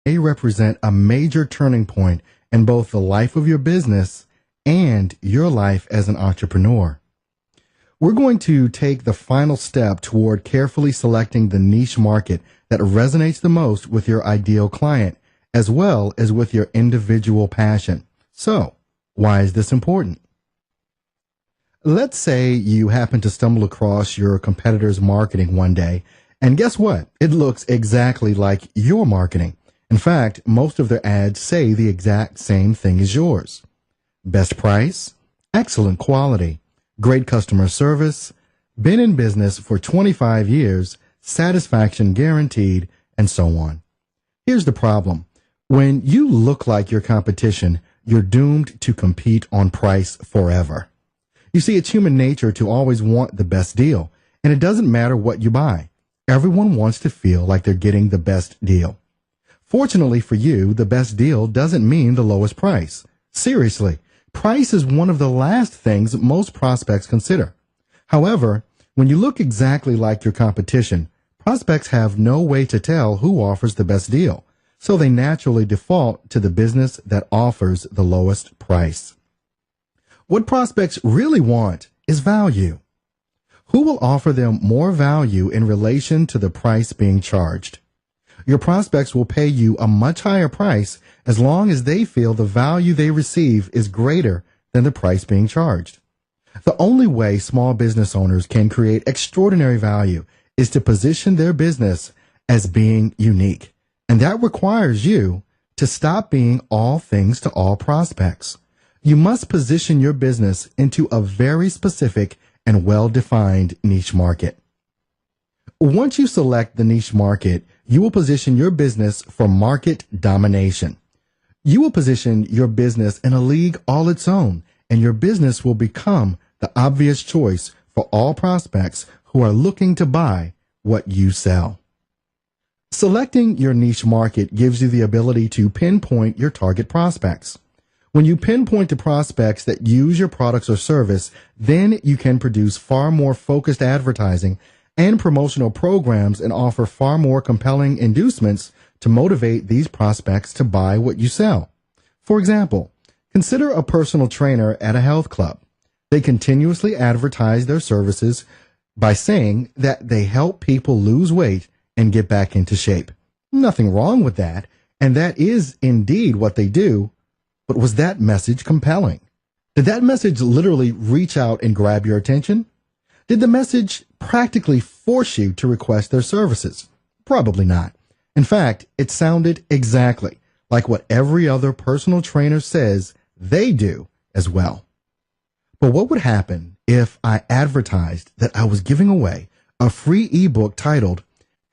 may represent a major turning point in both the life of your business and your life as an entrepreneur. We're going to take the final step toward carefully selecting the niche market that resonates the most with your ideal client, as well as with your individual passion. So, why is this important? Let's say you happen to stumble across your competitor's marketing one day, and guess what? It looks exactly like your marketing. In fact, most of their ads say the exact same thing as yours. Best price, excellent quality, great customer service, been in business for 25 years, satisfaction guaranteed, and so on. Here's the problem. When you look like your competition, you're doomed to compete on price forever. You see, it's human nature to always want the best deal, and it doesn't matter what you buy. Everyone wants to feel like they're getting the best deal. Fortunately for you, the best deal doesn't mean the lowest price. Seriously, price is one of the last things most prospects consider. However, when you look exactly like your competition, prospects have no way to tell who offers the best deal, so they naturally default to the business that offers the lowest price. What prospects really want is value. Who will offer them more value in relation to the price being charged? Your prospects will pay you a much higher price as long as they feel the value they receive is greater than the price being charged. The only way small business owners can create extraordinary value is to position their business as being unique. And that requires you to stop being all things to all prospects. You must position your business into a very specific and well-defined niche market. Once you select the niche market, you will position your business for market domination. You will position your business in a league all its own, and your business will become the obvious choice for all prospects who are looking to buy what you sell. Selecting your niche market gives you the ability to pinpoint your target prospects. When you pinpoint the prospects that use your products or service, then you can produce far more focused advertising and promotional programs and offer far more compelling inducements to motivate these prospects to buy what you sell. For example, consider a personal trainer at a health club. They continuously advertise their services by saying that they help people lose weight and get back into shape. Nothing wrong with that, and that is indeed what they do. But was that message compelling? Did that message literally reach out and grab your attention? Did the message practically force you to request their services? Probably not. In fact, it sounded exactly like what every other personal trainer says they do as well. But what would happen if I advertised that I was giving away a free ebook titled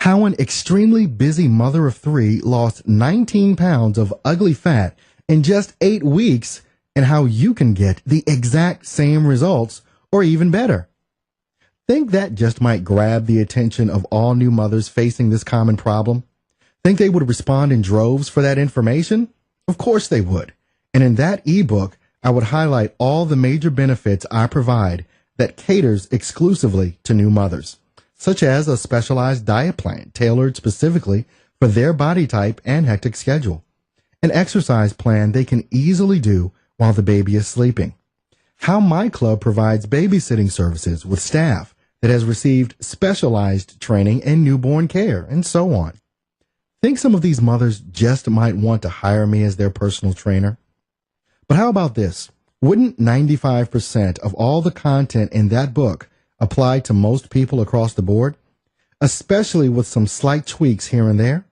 How an Extremely Busy Mother of 3 Lost 19 Pounds of Ugly Fat in just 8 weeks, and how you can get the exact same results or even better? Think that just might grab the attention of all new mothers facing this common problem? Think they would respond in droves for that information? Of course they would. And in that ebook, I would highlight all the major benefits I provide that caters exclusively to new mothers, such as a specialized diet plan tailored specifically for their body type and hectic schedule, an exercise plan they can easily do while the baby is sleeping, how my club provides babysitting services with staff that has received specialized training in newborn care, and so on. Think some of these mothers just might want to hire me as their personal trainer? But how about this? Wouldn't 95% of all the content in that book apply to most people across the board, especially with some slight tweaks here and there?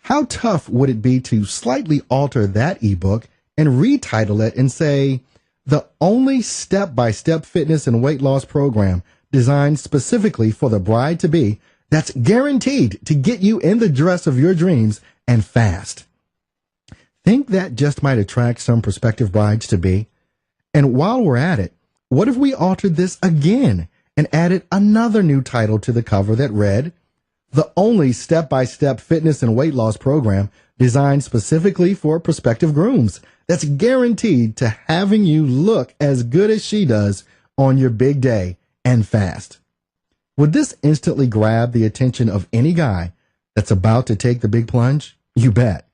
How tough would it be to slightly alter that ebook and retitle it and say, the only step-by-step fitness and weight loss program designed specifically for the bride-to-be that's guaranteed to get you in the dress of your dreams and fast? Think that just might attract some prospective brides-to-be? And while we're at it, what if we altered this again and added another new title to the cover that read, the only step-by-step fitness and weight loss program designed specifically for prospective grooms that's guaranteed to having you look as good as she does on your big day and fast? Would this instantly grab the attention of any guy that's about to take the big plunge? You bet.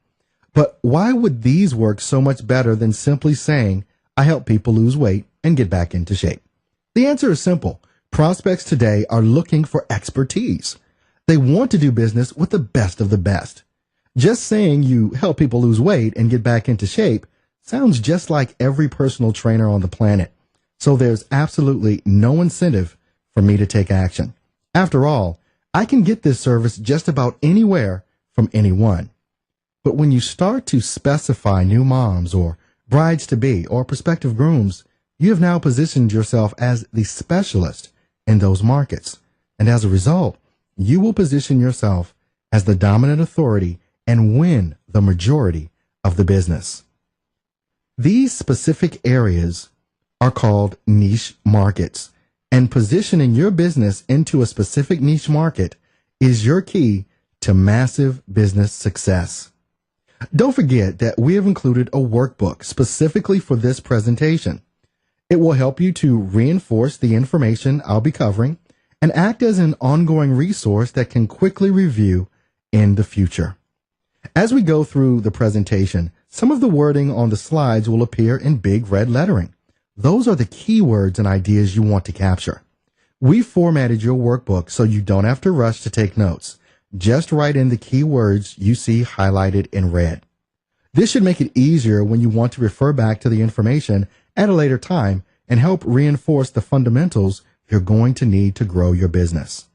But why would these work so much better than simply saying, I help people lose weight and get back into shape? The answer is simple. Prospects today are looking for expertise. They want to do business with the best of the best. Just saying you help people lose weight and get back into shape sounds just like every personal trainer on the planet. So there's absolutely no incentive for me to take action. After all, I can get this service just about anywhere from anyone. But when you start to specify new moms or brides-to-be or prospective grooms, you have now positioned yourself as the specialist in those markets. And as a result, you will position yourself as the dominant authority and win the majority of the business. These specific areas are called niche markets, and positioning your business into a specific niche market is your key to massive business success. Don't forget that we have included a workbook specifically for this presentation. It will help you to reinforce the information I'll be covering and act as an ongoing resource that can quickly review in the future. As we go through the presentation, some of the wording on the slides will appear in big red lettering. Those are the keywords and ideas you want to capture. We formatted your workbook so you don't have to rush to take notes. Just write in the keywords you see highlighted in red. This should make it easier when you want to refer back to the information at a later time and help reinforce the fundamentals you're going to need to grow your business.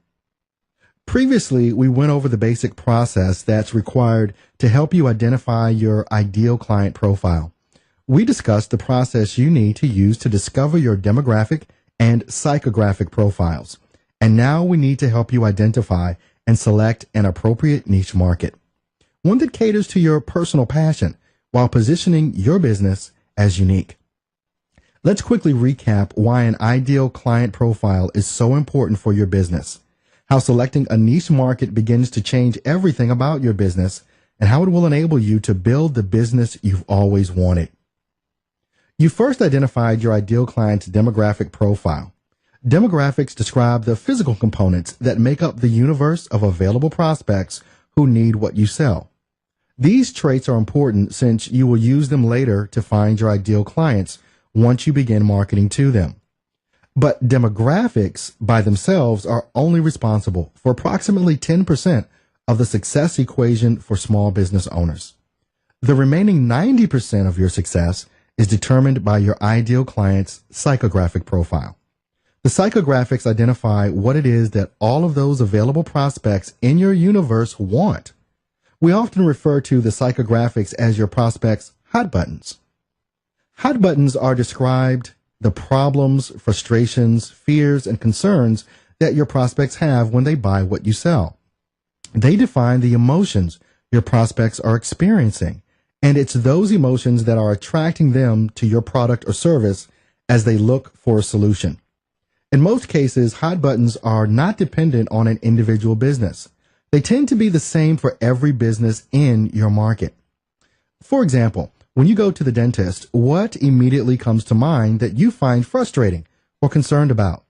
Previously, we went over the basic process that's required to help you identify your ideal client profile. We discussed the process you need to use to discover your demographic and psychographic profiles. And now we need to help you identify and select an appropriate niche market, one that caters to your personal passion while positioning your business as unique. Let's quickly recap why an ideal client profile is so important for your business, how selecting a niche market begins to change everything about your business, and how it will enable you to build the business you've always wanted. You first identified your ideal client's demographic profile. Demographics describe the physical components that make up the universe of available prospects who need what you sell. These traits are important since you will use them later to find your ideal clients once you begin marketing to them. But demographics by themselves are only responsible for approximately 10% of the success equation for small business owners. The remaining 90% of your success is determined by your ideal client's psychographic profile. The psychographics identify what it is that all of those available prospects in your universe want. We often refer to the psychographics as your prospects' hot buttons. Hot buttons are described the problems, frustrations, fears, and concerns that your prospects have when they buy what you sell. They define the emotions your prospects are experiencing, and it's those emotions that are attracting them to your product or service as they look for a solution. In most cases, hot buttons are not dependent on an individual business. They tend to be the same for every business in your market. For example, when you go to the dentist, what immediately comes to mind that you find frustrating or concerned about?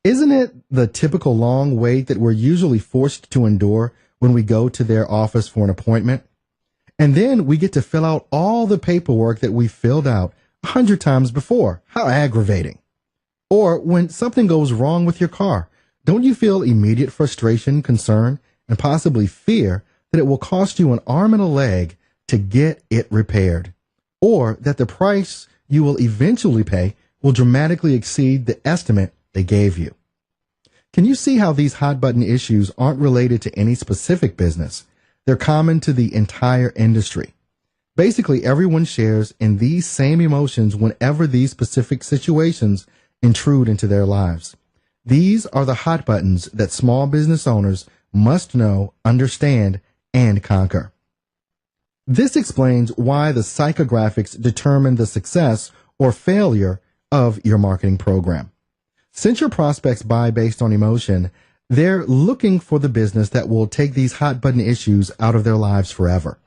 Isn't it the typical long wait that we're usually forced to endure when we go to their office for an appointment? And then we get to fill out all the paperwork that we filled out 100 times before. How aggravating. Or when something goes wrong with your car, don't you feel immediate frustration, concern, and possibly fear that it will cost you an arm and a leg to get it repaired? Or that the price you will eventually pay will dramatically exceed the estimate they gave you? Can you see how these hot button issues aren't related to any specific business? They're common to the entire industry. Basically, everyone shares in these same emotions whenever these specific situations intrude into their lives. These are the hot buttons that small business owners must know, understand, and conquer. This explains why the psychographics determine the success or failure of your marketing program. Since your prospects buy based on emotion, they're looking for the business that will take these hot button issues out of their lives forever.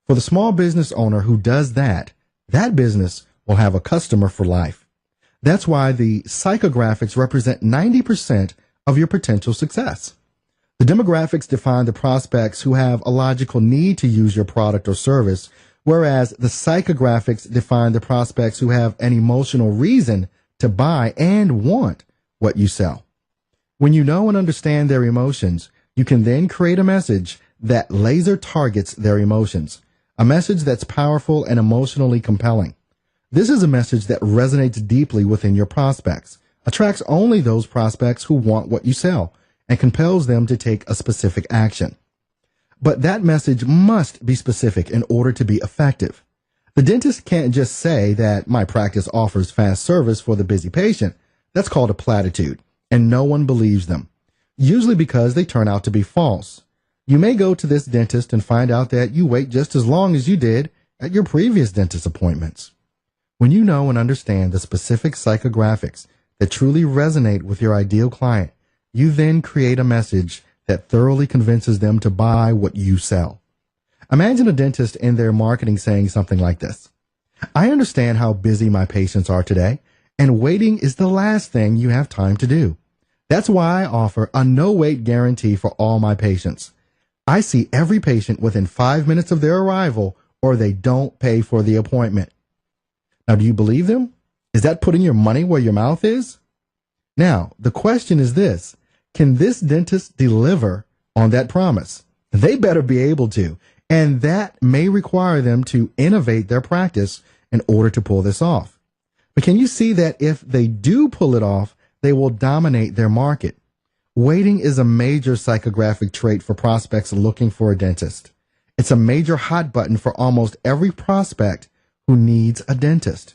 For the small business owner who does that, that business will have a customer for life. That's why the psychographics represent 90% of your potential success. The demographics define the prospects who have a logical need to use your product or service, whereas the psychographics define the prospects who have an emotional reason to buy and want what you sell. When you know and understand their emotions, you can then create a message that laser targets their emotions, a message that's powerful and emotionally compelling. This is a message that resonates deeply within your prospects, attracts only those prospects who want what you sell, and compels them to take a specific action. But that message must be specific in order to be effective. The dentist can't just say that my practice offers fast service for the busy patient. That's called a platitude, and no one believes them, usually because they turn out to be false. You may go to this dentist and find out that you wait just as long as you did at your previous dentist appointments. When you know and understand the specific psychographics that truly resonate with your ideal client, you then create a message that thoroughly convinces them to buy what you sell. Imagine a dentist in their marketing saying something like this: I understand how busy my patients are today, and waiting is the last thing you have time to do. That's why I offer a no-wait guarantee for all my patients. I see every patient within 5 minutes of their arrival, or they don't pay for the appointment. Now, do you believe them? Is that putting your money where your mouth is? Now, the question is this: can this dentist deliver on that promise? They better be able to, and that may require them to innovate their practice in order to pull this off. But can you see that if they do pull it off, they will dominate their market? Waiting is a major psychographic trait for prospects looking for a dentist. It's a major hot button for almost every prospect who needs a dentist.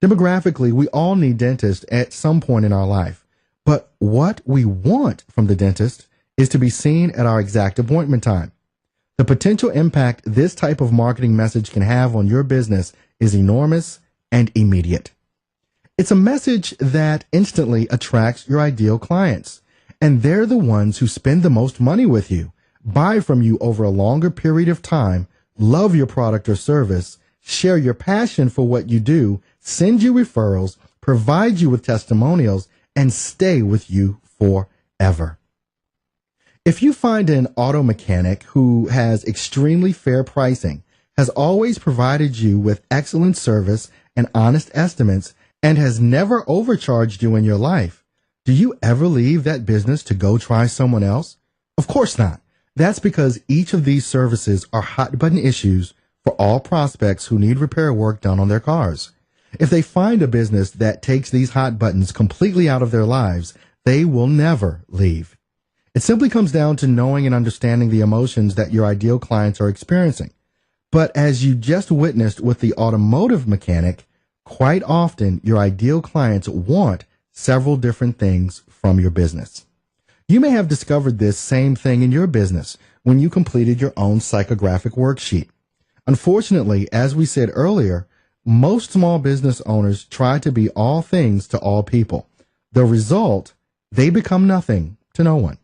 Demographically, we all need dentists at some point in our life. But what we want from the dentist is to be seen at our exact appointment time. The potential impact this type of marketing message can have on your business is enormous and immediate. It's a message that instantly attracts your ideal clients, and they're the ones who spend the most money with you, buy from you over a longer period of time, love your product or service, share your passion for what you do, send you referrals, provide you with testimonials, and stay with you forever. If you find an auto mechanic who has extremely fair pricing, has always provided you with excellent service and honest estimates, and has never overcharged you in your life, do you ever leave that business to go try someone else? Of course not. That's because each of these services are hot button issues for all prospects who need repair work done on their cars. If they find a business that takes these hot buttons completely out of their lives, they will never leave. It simply comes down to knowing and understanding the emotions that your ideal clients are experiencing. But as you just witnessed with the automotive mechanic, quite often your ideal clients want several different things from your business. You may have discovered this same thing in your business when you completed your own psychographic worksheet. Unfortunately, as we said earlier, most small business owners try to be all things to all people. The result, they become nothing to no one.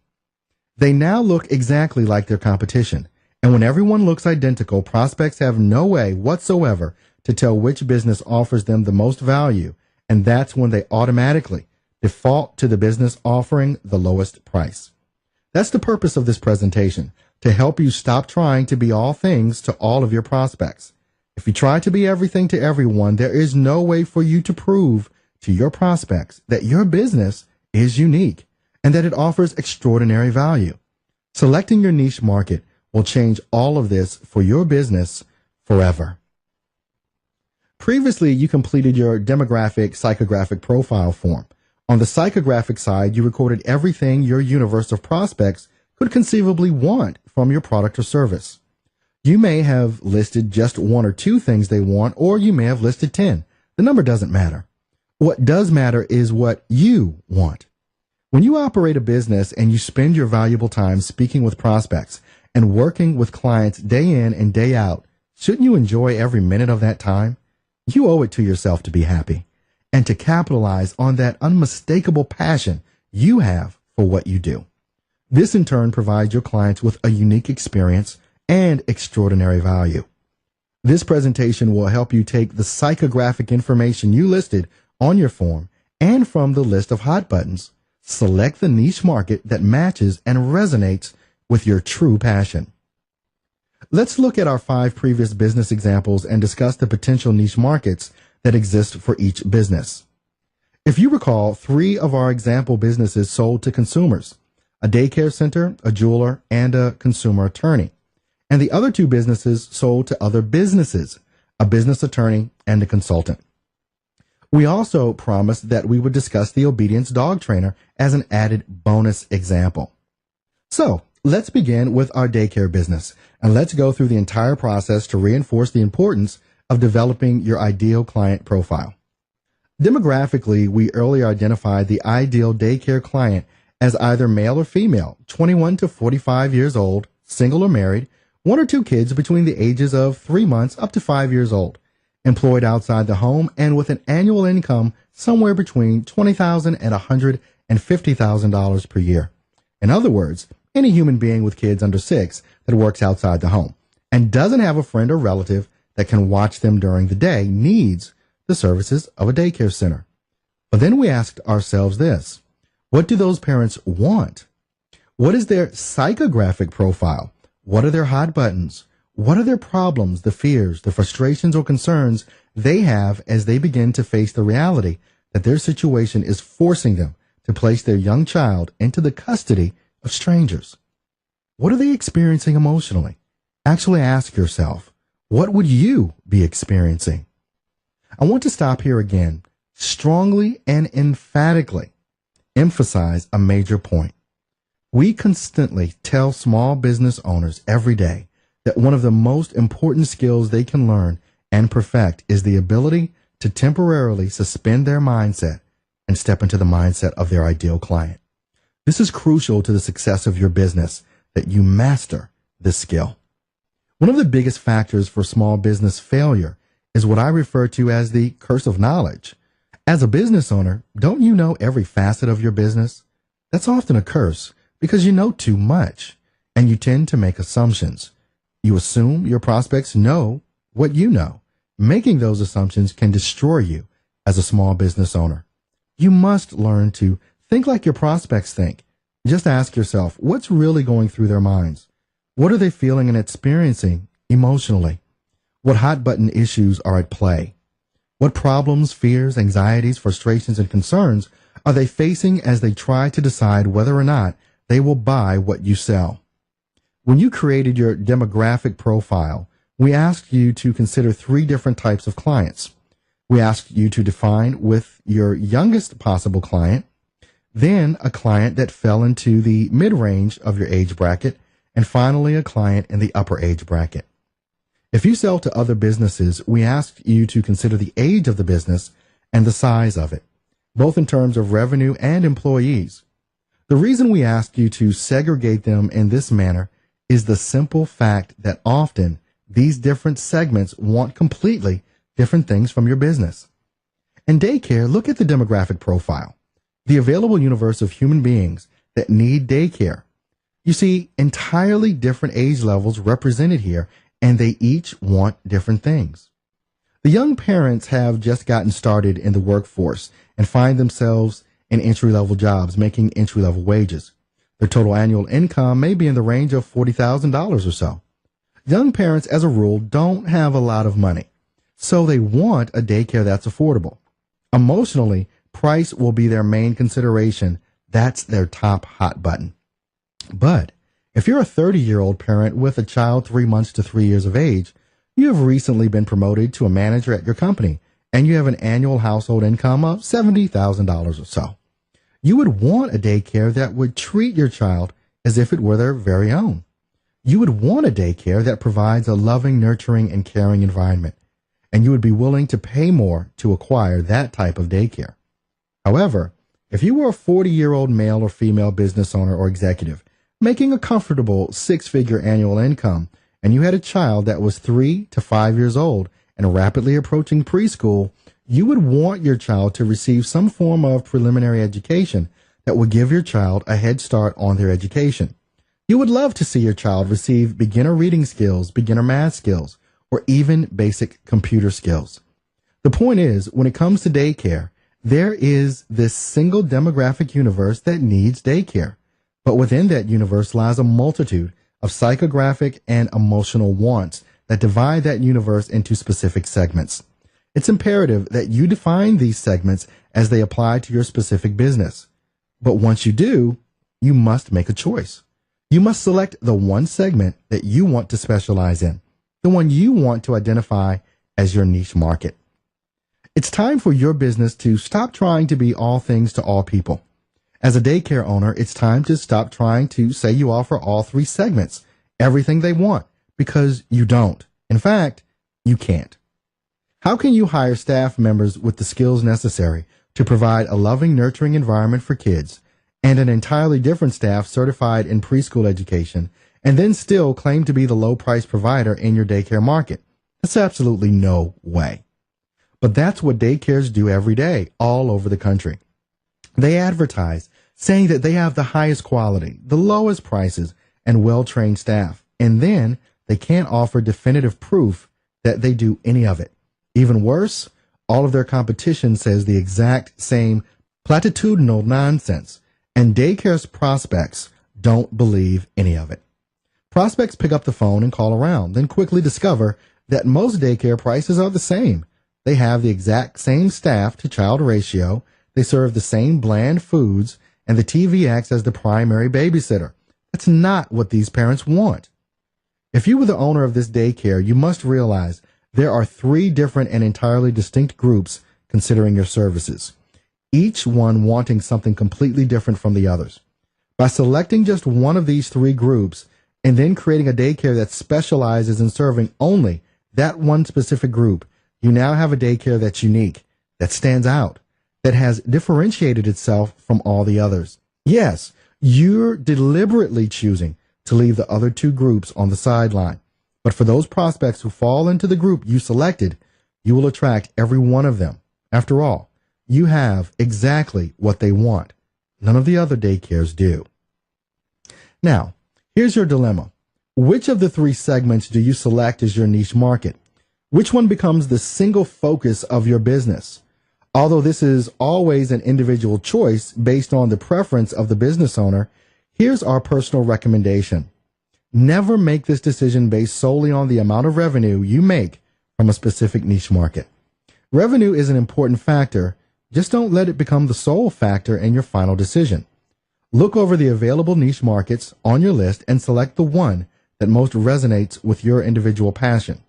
They now look exactly like their competition, and when everyone looks identical, prospects have no way whatsoever to tell which business offers them the most value, and that's when they automatically default to the business offering the lowest price. That's the purpose of this presentation, to help you stop trying to be all things to all of your prospects. If you try to be everything to everyone, there is no way for you to prove to your prospects that your business is unique and that it offers extraordinary value. Selecting your niche market will change all of this for your business forever. Previously, you completed your demographic psychographic profile form. On the psychographic side, you recorded everything your universe of prospects could conceivably want from your product or service. You may have listed just one or two things they want, or you may have listed 10. The number doesn't matter. What does matter is what you want. When you operate a business and you spend your valuable time speaking with prospects and working with clients day in and day out, shouldn't you enjoy every minute of that time? You owe it to yourself to be happy and to capitalize on that unmistakable passion you have for what you do. This in turn provides your clients with a unique experience and extraordinary value. This presentation will help you take the psychographic information you listed on your form and from the list of hot buttons, select the niche market that matches and resonates with your true passion. Let's look at our 5 previous business examples and discuss the potential niche markets that exist for each business. If you recall, 3 of our example businesses sold to consumers: a daycare center, a jeweler, and a consumer attorney. And the other 2 businesses sold to other businesses, a business attorney and a consultant. We also promised that we would discuss the obedience dog trainer as an added bonus example. So let's begin with our daycare business, and let's go through the entire process to reinforce the importance of developing your ideal client profile. Demographically, we earlier identified the ideal daycare client as either male or female, 21 to 45 years old, single or married, 1 or 2 kids between the ages of 3 months up to 5 years old, employed outside the home, and with an annual income somewhere between $20,000 and $150,000 per year. In other words, any human being with kids under 6 that works outside the home and doesn't have a friend or relative that can watch them during the day needs the services of a daycare center. But then we asked ourselves this: what do those parents want? What is their psychographic profile? What are their hot buttons? What are their problems, the fears, the frustrations or concerns they have as they begin to face the reality that their situation is forcing them to place their young child into the custody of strangers? What are they experiencing emotionally? Actually ask yourself, what would you be experiencing? I want to stop here again, strongly and emphatically emphasize a major point. We constantly tell small business owners every day that one of the most important skills they can learn and perfect is the ability to temporarily suspend their mindset and step into the mindset of their ideal client. This is crucial to the success of your business, that you master this skill. One of the biggest factors for small business failure is what I refer to as the curse of knowledge. As a business owner, don't you know every facet of your business? That's often a curse because you know too much and you tend to make assumptions. You assume your prospects know what you know. Making those assumptions can destroy you as a small business owner. You must learn to think like your prospects think. Just ask yourself, what's really going through their minds? What are they feeling and experiencing emotionally? What hot button issues are at play? What problems, fears, anxieties, frustrations, and concerns are they facing as they try to decide whether or not they will buy what you sell? When you created your demographic profile, we asked you to consider 3 different types of clients. We asked you to define with your youngest possible client, then a client that fell into the mid-range of your age bracket, and finally a client in the upper age bracket. If you sell to other businesses, we asked you to consider the age of the business and the size of it, both in terms of revenue and employees. The reason we asked you to segregate them in this manner is the simple fact that often these different segments want completely different things from your business. In daycare, look at the demographic profile, the available universe of human beings that need daycare. You see entirely different age levels represented here, and they each want different things. The young parents have just gotten started in the workforce and find themselves in entry-level jobs making entry-level wages. Their total annual income may be in the range of $40,000 or so. Young parents, as a rule, don't have a lot of money, so they want a daycare that's affordable. Emotionally, price will be their main consideration. That's their top hot button. But if you're a 30-year-old parent with a child 3 months to 3 years of age, you have recently been promoted to a manager at your company, and you have an annual household income of $70,000 or so. You would want a daycare that would treat your child as if it were their very own. You would want a daycare that provides a loving, nurturing, and caring environment, and you would be willing to pay more to acquire that type of daycare. However, if you were a 40-year-old male or female business owner or executive making a comfortable 6-figure annual income, and you had a child that was 3 to 5 years old and rapidly approaching preschool, you would want your child to receive some form of preliminary education that would give your child a head start on their education. You would love to see your child receive beginner reading skills, beginner math skills, or even basic computer skills. The point is, when it comes to daycare, there is this single demographic universe that needs daycare. But within that universe lies a multitude of psychographic and emotional wants that divide that universe into specific segments. It's imperative that you define these segments as they apply to your specific business. But once you do, you must make a choice. You must select the one segment that you want to specialize in, the one you want to identify as your niche market. It's time for your business to stop trying to be all things to all people. As a daycare owner, it's time to stop trying to say you offer all three segments, everything they want, because you don't. In fact, you can't. How can you hire staff members with the skills necessary to provide a loving, nurturing environment for kids and an entirely different staff certified in preschool education and then still claim to be the low-price provider in your daycare market? That's absolutely no way. But that's what daycares do every day all over the country. They advertise saying that they have the highest quality, the lowest prices, and well-trained staff. And then they can't offer definitive proof that they do any of it. Even worse, all of their competition says the exact same platitudinal nonsense, and daycare's prospects don't believe any of it. Prospects pick up the phone and call around, then quickly discover that most daycare prices are the same. They have the exact same staff to child ratio, they serve the same bland foods, and the TV acts as the primary babysitter. That's not what these parents want. If you were the owner of this daycare, you must realize there are three different and entirely distinct groups considering your services, each one wanting something completely different from the others. By selecting just one of these three groups and then creating a daycare that specializes in serving only that one specific group, you now have a daycare that's unique, that stands out, that has differentiated itself from all the others. Yes, you're deliberately choosing to leave the other two groups on the sideline. But for those prospects who fall into the group you selected, you will attract every one of them. After all, you have exactly what they want. None of the other daycares do. Now, here's your dilemma. Which of the three segments do you select as your niche market? Which one becomes the single focus of your business? Although this is always an individual choice based on the preference of the business owner, here's our personal recommendation. Never make this decision based solely on the amount of revenue you make from a specific niche market. Revenue is an important factor. Just don't let it become the sole factor in your final decision. Look over the available niche markets on your list and select the one that most resonates with your individual passion.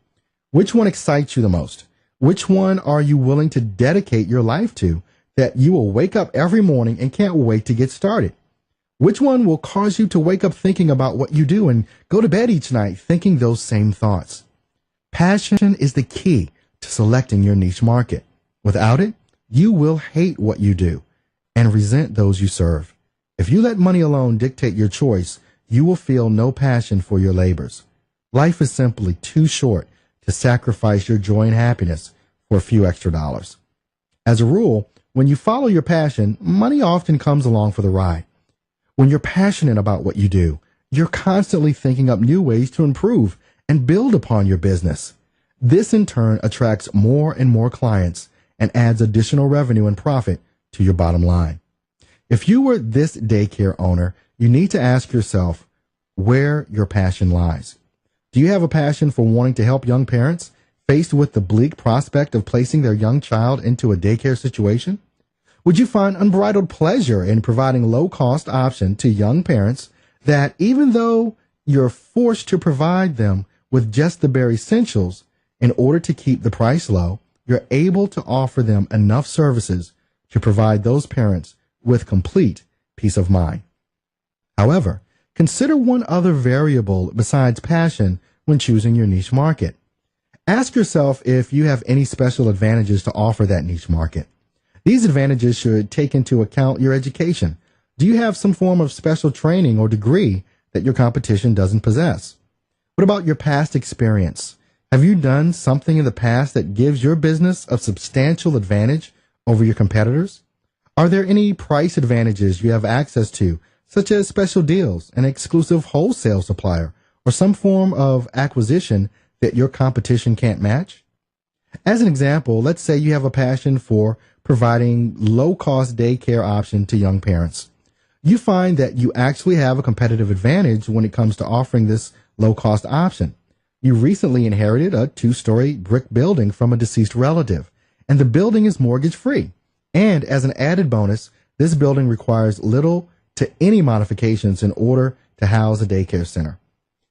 Which one excites you the most? Which one are you willing to dedicate your life to that you will wake up every morning and can't wait to get started? Which one will cause you to wake up thinking about what you do and go to bed each night thinking those same thoughts? Passion is the key to selecting your niche market. Without it, you will hate what you do and resent those you serve. If you let money alone dictate your choice, you will feel no passion for your labors. Life is simply too short to sacrifice your joy and happiness for a few extra dollars. As a rule, when you follow your passion, money often comes along for the ride. When you're passionate about what you do, you're constantly thinking up new ways to improve and build upon your business. This in turn attracts more and more clients and adds additional revenue and profit to your bottom line. If you were this daycare owner, you need to ask yourself where your passion lies. Do you have a passion for wanting to help young parents faced with the bleak prospect of placing their young child into a daycare situation? Would you find unbridled pleasure in providing low-cost option to young parents that even though you're forced to provide them with just the bare essentials in order to keep the price low, you're able to offer them enough services to provide those parents with complete peace of mind? However, consider one other variable besides passion when choosing your niche market. Ask yourself if you have any special advantages to offer that niche market. These advantages should take into account your education. Do you have some form of special training or degree that your competition doesn't possess? What about your past experience? Have you done something in the past that gives your business a substantial advantage over your competitors? Are there any price advantages you have access to, such as special deals, an exclusive wholesale supplier, or some form of acquisition that your competition can't match? As an example, let's say you have a passion for providing low-cost daycare option to young parents. you find that you actually have a competitive advantage when it comes to offering this low-cost option. You recently inherited a 2-story brick building from a deceased relative, and the building is mortgage-free. And as an added bonus, this building requires little to any modifications in order to house a daycare center.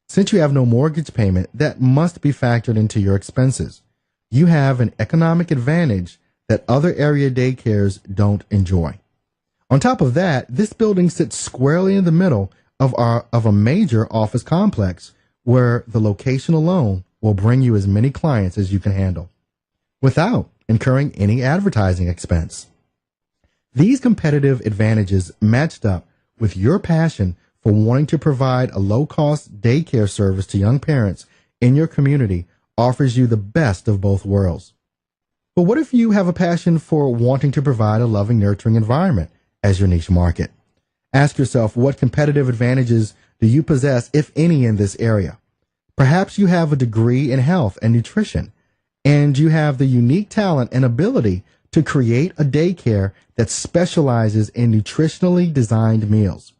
Since you have no mortgage payment, that must be factored into your expenses. You have an economic advantage that other area daycares don't enjoy. On top of that, this building sits squarely in the middle of a major office complex where the location alone will bring you as many clients as you can handle without incurring any advertising expense. These competitive advantages matched up with your passion for wanting to provide a low-cost daycare service to young parents in your community offers you the best of both worlds. But what if you have a passion for wanting to provide a loving, nurturing environment as your niche market? Ask yourself, what competitive advantages do you possess, if any, in this area? Perhaps you have a degree in health and nutrition, and you have the unique talent and ability to create a daycare that specializes in nutritionally designed meals.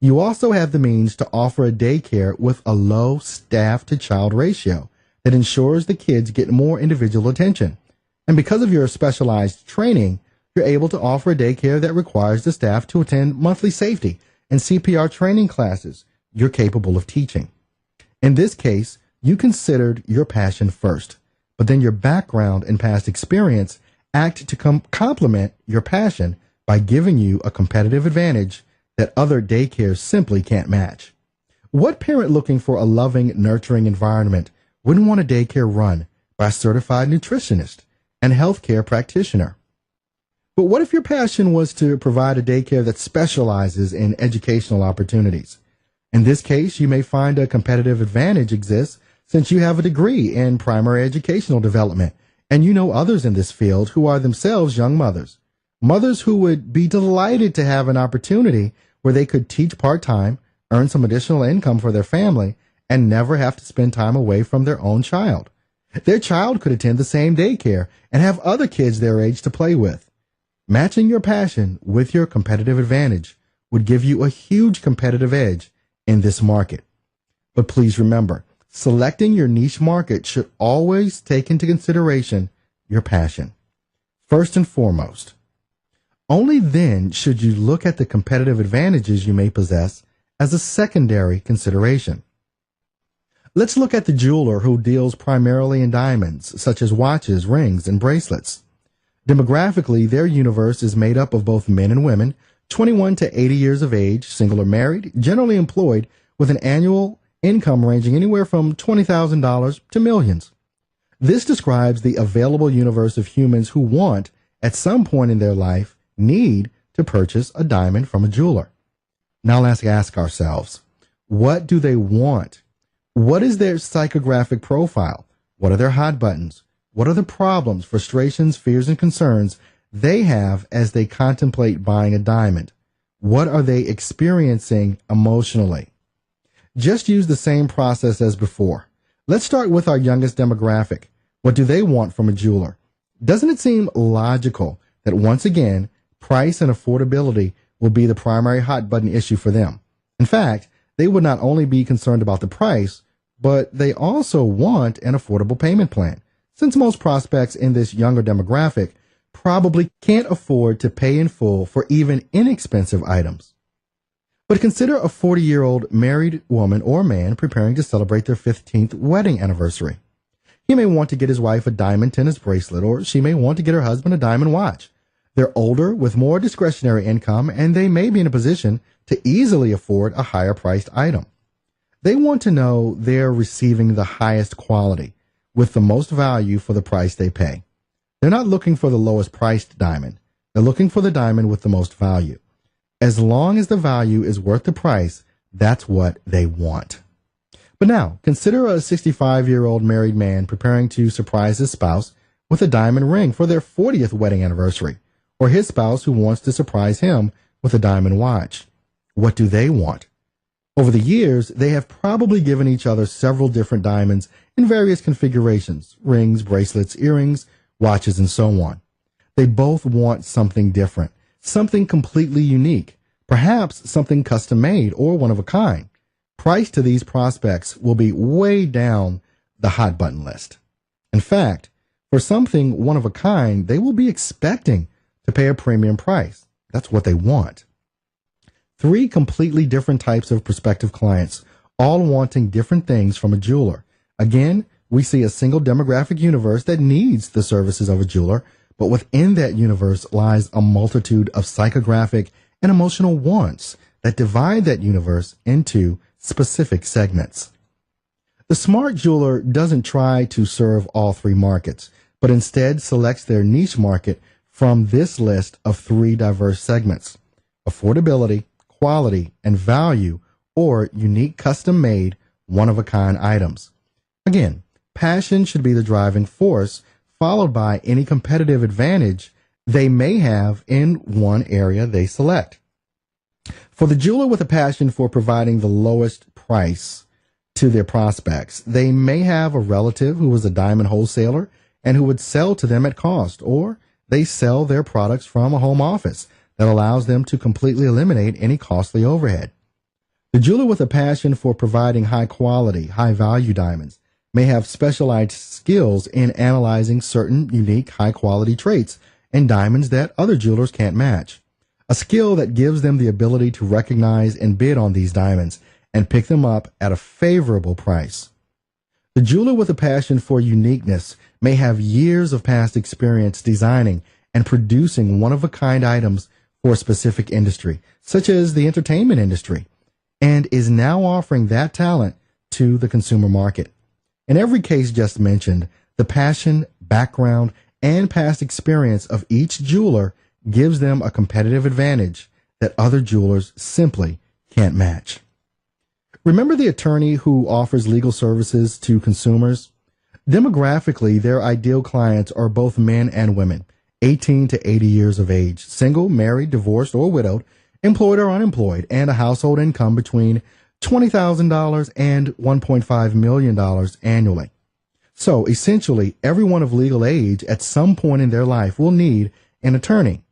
You also have the means to offer a daycare with a low staff-to-child ratio that ensures the kids get more individual attention. And because of your specialized training, you're able to offer a daycare that requires the staff to attend monthly safety and CPR training classes you're capable of teaching. In this case, you considered your passion first, but then your background and past experience act to complement your passion by giving you a competitive advantage that other daycares simply can't match. What parent looking for a loving, nurturing environment wouldn't want a daycare run by a certified nutritionist and healthcare practitioner? But what if your passion was to provide a daycare that specializes in educational opportunities? In this case, you may find a competitive advantage exists since you have a degree in primary educational development, and you know others in this field who are themselves young mothers. Mothers who would be delighted to have an opportunity where they could teach part-time, earn some additional income for their family, and never have to spend time away from their own child. Their child could attend the same daycare and have other kids their age to play with. Matching your passion with your competitive advantage would give you a huge competitive edge in this market. But please remember, selecting your niche market should always take into consideration your passion. First and foremost, only then should you look at the competitive advantages you may possess as a secondary consideration. Let's look at the jeweler who deals primarily in diamonds, such as watches, rings, and bracelets. Demographically, their universe is made up of both men and women, 21 to 80 years of age, single or married, generally employed, with an annual income ranging anywhere from $20,000 to millions. This describes the available universe of humans who want, at some point in their life, need to purchase a diamond from a jeweler. Now let's ask ourselves, what do they want? What is their psychographic profile? What are their hot buttons? What are the problems, frustrations, fears, and concerns they have as they contemplate buying a diamond? What are they experiencing emotionally? Just use the same process as before. Let's start with our youngest demographic. What do they want from a jeweler? Doesn't it seem logical that once again, price and affordability will be the primary hot button issue for them? In fact, they would not only be concerned about the price, but they also want an affordable payment plan, since most prospects in this younger demographic probably can't afford to pay in full for even inexpensive items. But consider a 40-year-old married woman or man preparing to celebrate their 15th wedding anniversary. He may want to get his wife a diamond tennis bracelet, or she may want to get her husband a diamond watch. They're older with more discretionary income, and they may be in a position to easily afford a higher-priced item. They want to know they're receiving the highest quality with the most value for the price they pay. They're not looking for the lowest priced diamond. They're looking for the diamond with the most value. As long as the value is worth the price, that's what they want. But now, consider a 65-year-old married man preparing to surprise his spouse with a diamond ring for their 40th wedding anniversary, or his spouse who wants to surprise him with a diamond watch. What do they want? Over the years, they have probably given each other several different diamonds in various configurations, rings, bracelets, earrings, watches, and so on. They both want something different, something completely unique, perhaps something custom made or one of a kind. Price to these prospects will be way down the hot button list. In fact, for something one of a kind, they will be expecting to pay a premium price. That's what they want. 3 completely different types of prospective clients, all wanting different things from a jeweler. Again, we see a single demographic universe that needs the services of a jeweler, but within that universe lies a multitude of psychographic and emotional wants that divide that universe into specific segments. The smart jeweler doesn't try to serve all 3 markets, but instead selects their niche market from this list of 3 diverse segments: affordability, quality, and value, or unique custom-made, one-of-a-kind items. Again, passion should be the driving force, followed by any competitive advantage they may have in one area they select. For the jeweler with a passion for providing the lowest price to their prospects, they may have a relative who is a diamond wholesaler and who would sell to them at cost, or they sell their products from a home office that allows them to completely eliminate any costly overhead. The jeweler with a passion for providing high quality, high value diamonds may have specialized skills in analyzing certain unique high quality traits in diamonds that other jewelers can't match. A skill that gives them the ability to recognize and bid on these diamonds and pick them up at a favorable price. The jeweler with a passion for uniqueness may have years of past experience designing and producing one-of-a-kind items for a specific industry, such as the entertainment industry, and is now offering that talent to the consumer market. In every case just mentioned, the passion, background, and past experience of each jeweler gives them a competitive advantage that other jewelers simply can't match. Remember the attorney who offers legal services to consumers? Demographically, their ideal clients are both men and women, 18 to 80 years of age, single, married, divorced, or widowed, employed or unemployed, and a household income between $20,000 and $1.5 million annually. So essentially, everyone of legal age at some point in their life will need an attorney.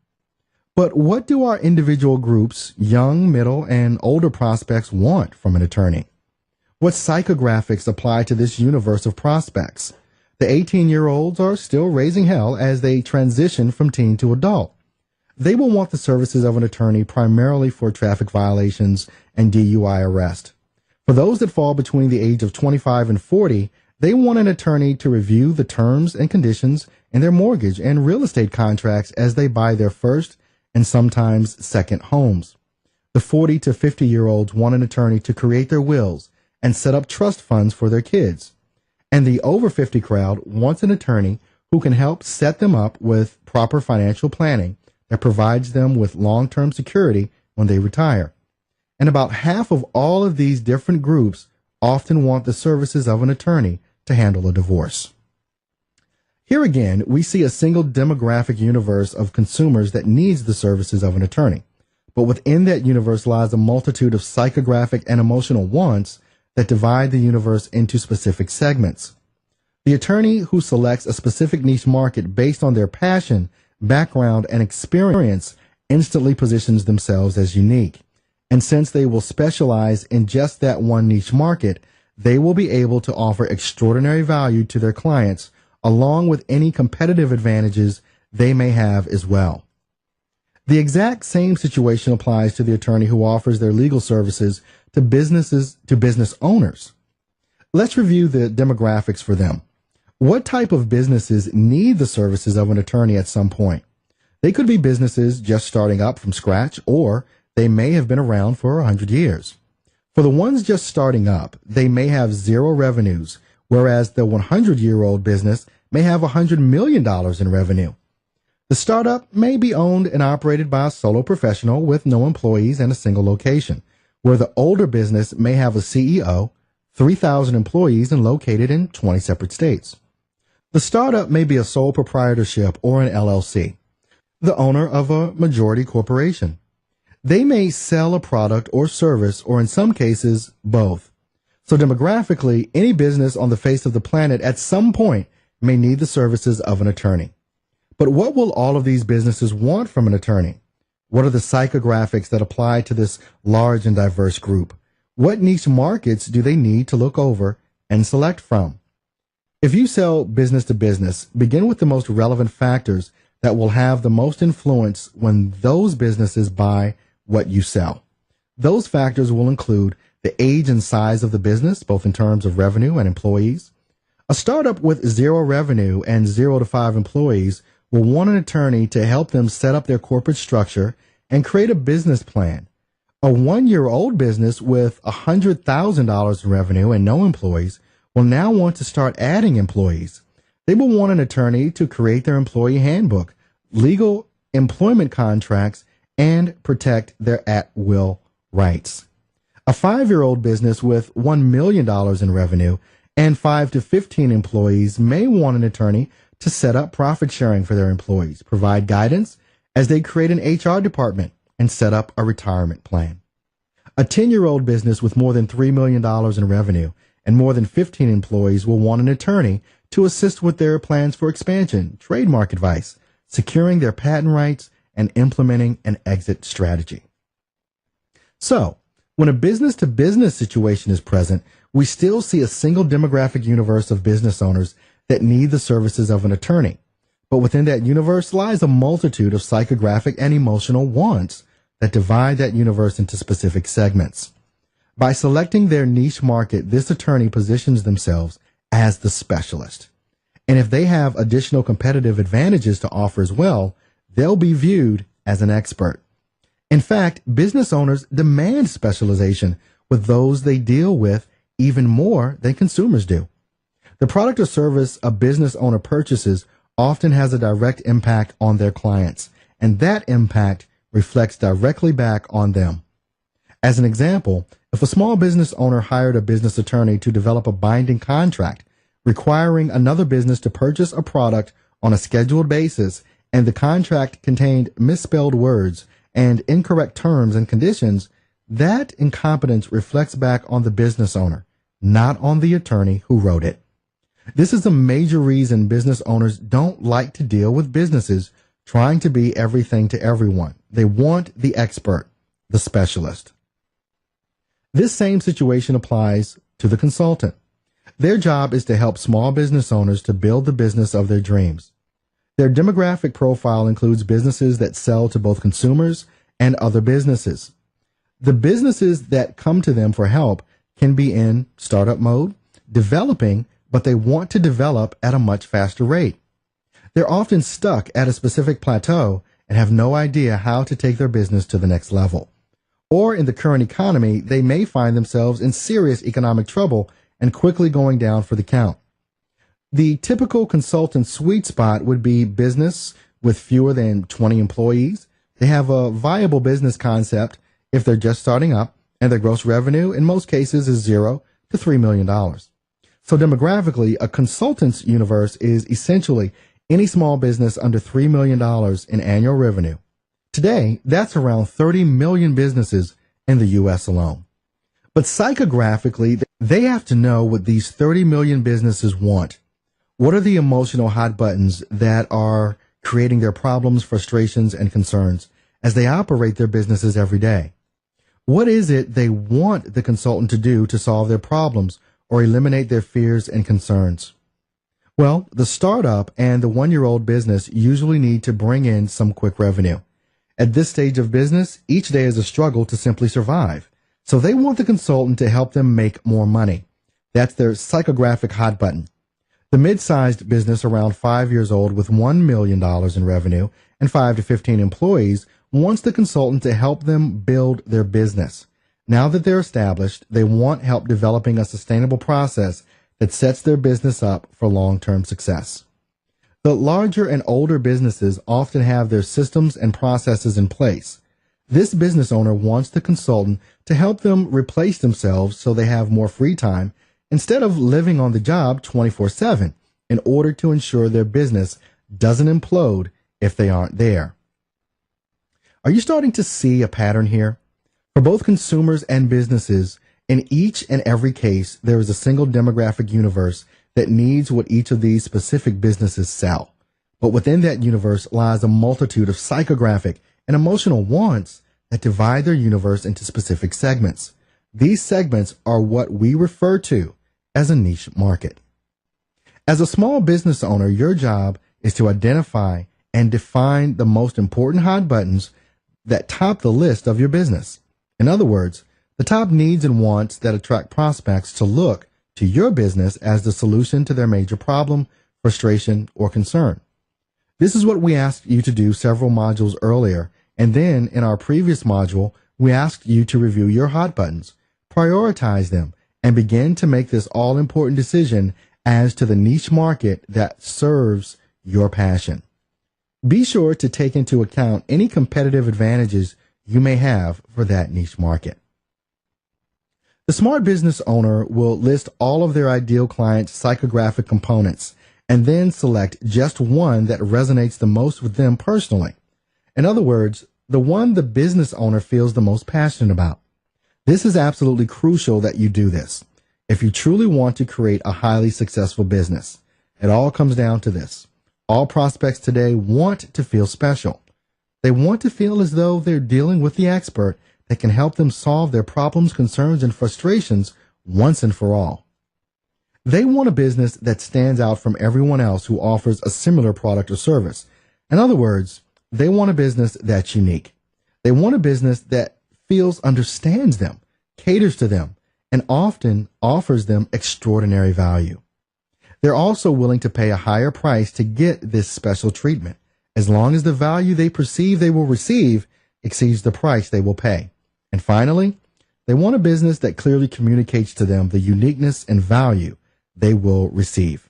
But what do our individual groups, young, middle, and older prospects want from an attorney? What psychographics apply to this universe of prospects? The 18-year-olds are still raising hell as they transition from teen to adult. They will want the services of an attorney primarily for traffic violations and DUI arrest. For those that fall between the age of 25 and 40, they want an attorney to review the terms and conditions in their mortgage and real estate contracts as they buy their first and sometimes second homes. The 40 to 50-year-olds want an attorney to create their wills and set up trust funds for their kids. And the over 50 crowd wants an attorney who can help set them up with proper financial planning that provides them with long-term security when they retire. And about half of all of these different groups often want the services of an attorney to handle a divorce. Here again, we see a single demographic universe of consumers that needs the services of an attorney. But within that universe lies a multitude of psychographic and emotional wants that divide the universe into specific segments. The attorney who selects a specific niche market based on their passion, background, and experience instantly positions themselves as unique. And since they will specialize in just that one niche market, they will be able to offer extraordinary value to their clients, along with any competitive advantages they may have as well. The exact same situation applies to the attorney who offers their legal services to business owners. Let's review the demographics for them. What type of businesses need the services of an attorney at some point? They could be businesses just starting up from scratch, or they may have been around for 100 years. For the ones just starting up, they may have zero revenues, whereas the 100-year-old business may have $100 million in revenue. The startup may be owned and operated by a solo professional with no employees and a single location, where the older business may have a CEO, 3,000 employees, and located in 20 separate states. The startup may be a sole proprietorship or an LLC, the owner of a majority corporation. They may sell a product or service, or in some cases, both. So demographically, any business on the face of the planet at some point may need the services of an attorney. But what will all of these businesses want from an attorney? What are the psychographics that apply to this large and diverse group? What niche markets do they need to look over and select from? If you sell business to business, begin with the most relevant factors that will have the most influence when those businesses buy what you sell. Those factors will include the age and size of the business, both in terms of revenue and employees. A startup with zero revenue and 0 to 5 employees will want an attorney to help them set up their corporate structure and create a business plan. A 1-year-old business with $100,000 in revenue and no employees will now want to start adding employees. They will want an attorney to create their employee handbook, legal employment contracts, and protect their at-will rights. A 5-year-old business with $1 million in revenue and 5 to 15 employees may want an attorney to set up profit sharing for their employees, provide guidance as they create an HR department, and set up a retirement plan. A 10-year-old business with more than $3 million in revenue and more than 15 employees will want an attorney to assist with their plans for expansion, trademark advice, securing their patent rights, and implementing an exit strategy. So, when a business-to-business situation is present, we still see a single demographic universe of business owners that need the services of an attorney. But within that universe lies a multitude of psychographic and emotional wants that divide that universe into specific segments. By selecting their niche market, this attorney positions themselves as the specialist. And if they have additional competitive advantages to offer as well, they'll be viewed as an expert. In fact, business owners demand specialization with those they deal with even more than consumers do. The product or service a business owner purchases often has a direct impact on their clients, and that impact reflects directly back on them. As an example, if a small business owner hired a business attorney to develop a binding contract requiring another business to purchase a product on a scheduled basis, and the contract contained misspelled words and incorrect terms and conditions, that incompetence reflects back on the business owner, not on the attorney who wrote it. This is a major reason business owners don't like to deal with businesses trying to be everything to everyone. They want the expert, the specialist. This same situation applies to the consultant. Their job is to help small business owners to build the business of their dreams. Their demographic profile includes businesses that sell to both consumers and other businesses. The businesses that come to them for help can be in startup mode, developing, but they want to develop at a much faster rate. They're often stuck at a specific plateau and have no idea how to take their business to the next level. Or in the current economy, they may find themselves in serious economic trouble and quickly going down for the count. The typical consultant sweet spot would be business with fewer than 20 employees. They have a viable business concept if they're just starting up, and their gross revenue in most cases is $0 to $3 million. So demographically, a consultant's universe is essentially any small business under $3 million in annual revenue. Today, that's around 30 million businesses in the U.S. alone. But psychographically, they have to know what these 30 million businesses want. What are the emotional hot buttons that are creating their problems, frustrations, and concerns as they operate their businesses every day? What is it they want the consultant to do to solve their problems or eliminate their fears and concerns? Well, the startup and the 1-year-old business usually need to bring in some quick revenue. At this stage of business, each day is a struggle to simply survive. So they want the consultant to help them make more money. That's their psychographic hot button. The mid-sized business around 5 years old with $1 million in revenue and 5 to 15 employees wants the consultant to help them build their business. Now that they're established, they want help developing a sustainable process that sets their business up for long-term success. The larger and older businesses often have their systems and processes in place. This business owner wants the consultant to help them replace themselves so they have more free time instead of living on the job 24/7 in order to ensure their business doesn't implode if they aren't there. Are you starting to see a pattern here? For both consumers and businesses, in each and every case, there is a single demographic universe that needs what each of these specific businesses sell. But within that universe lies a multitude of psychographic and emotional wants that divide their universe into specific segments. These segments are what we refer to as a niche market. As a small business owner, your job is to identify and define the most important hot buttons that top the list of your business. In other words, the top needs and wants that attract prospects to look to your business as the solution to their major problem, frustration, or concern. This is what we asked you to do several modules earlier, and then in our previous module, we asked you to review your hot buttons, prioritize them, and begin to make this all-important decision as to the niche market that serves your passion. Be sure to take into account any competitive advantages you may have for that niche market. The smart business owner will list all of their ideal clients' psychographic components and then select just one that resonates the most with them personally. In other words, the one the business owner feels the most passionate about. This is absolutely crucial that you do this if you truly want to create a highly successful business. It all comes down to this. All prospects today want to feel special. They want to feel as though they're dealing with the expert that can help them solve their problems, concerns, and frustrations once and for all. They want a business that stands out from everyone else who offers a similar product or service. In other words, they want a business that's unique. They want a business that understands them, caters to them, and often offers them extraordinary value. They're also willing to pay a higher price to get this special treatment, as long as the value they perceive they will receive exceeds the price they will pay. And finally, they want a business that clearly communicates to them the uniqueness and value they will receive.